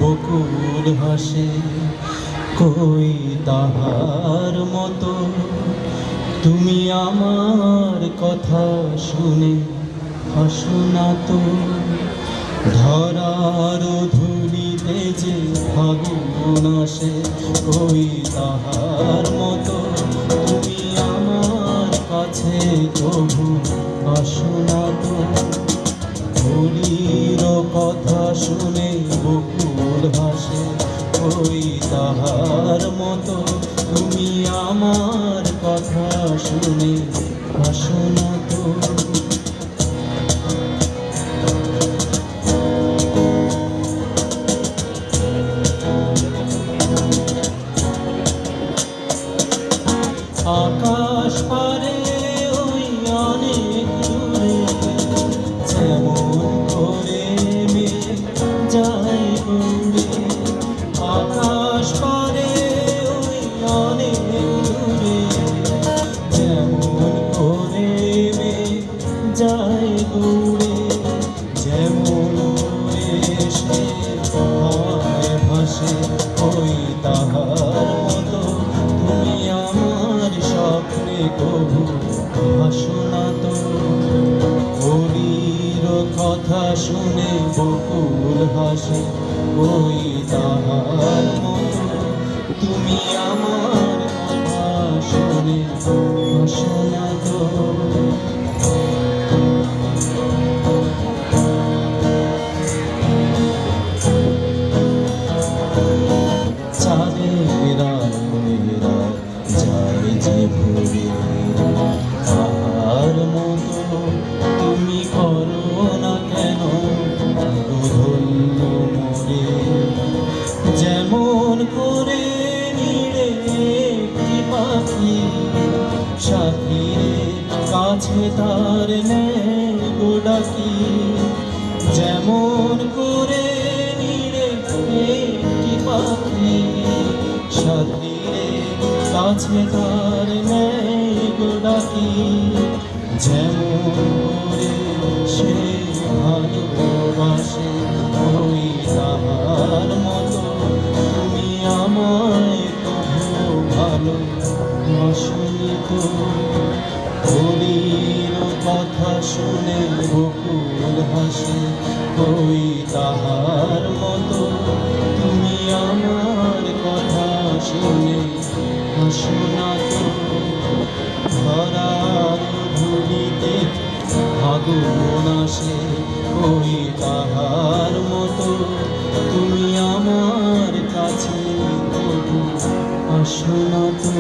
বকুল হাসে কই তাহার মতো তুমি আমার কথা শুনে হাসো না তো। ধরার ধুলিতে যে ফাগুন আসে কই তাহার মতো তুমি আমার কাছে কবু আসো না তো। হোলির কথা শুনে বকুল হাসে কই তাহার মতো তুমি আমার কথা শুনে হাসো না তো। আকাশ পারে ওই অনেক দূরে যেমন করে মেঘ যায় উড়ে। আকাশ পারে ওই অনেক দূরে যেমন করে মেঘ যায় উড়ে। যেমন করে সে হাওয়ায় ভাসে ওই তাহার মতো তুমি আমার স্বপ্নে কবু হাসো না তো। হোলির কথা শুনে বকুল হাসে ওই তাহার মতো তুমি আমার কথা শুনে হাসো না তো। চাঁদের আলোরা যায় যে ভরে তাহার মতো তুমি করো না কেন ধন্য মরে। যেমন করে নিড়ে একটি পাখি সাথীরে কাছে তার নেই গো ডাকি। যেমন করে নিড়ে একটি পাখি সাথীরে কাছে তার নেই গো ডাকি। যেমন করে সে ভালোবাসে ওই তাহার মতো তুমি আমায় কখনো ভালোবাসনি তো। হোলির কথা শুনে বকুল হাসে ওই তাহার মতো তুমি আমার কথা শুনে হাসো না তো। ধরার ধুলিতে ফাগুন আসে ওই তাহার মতো তুমি আমার কাছে কবু আসো না তো।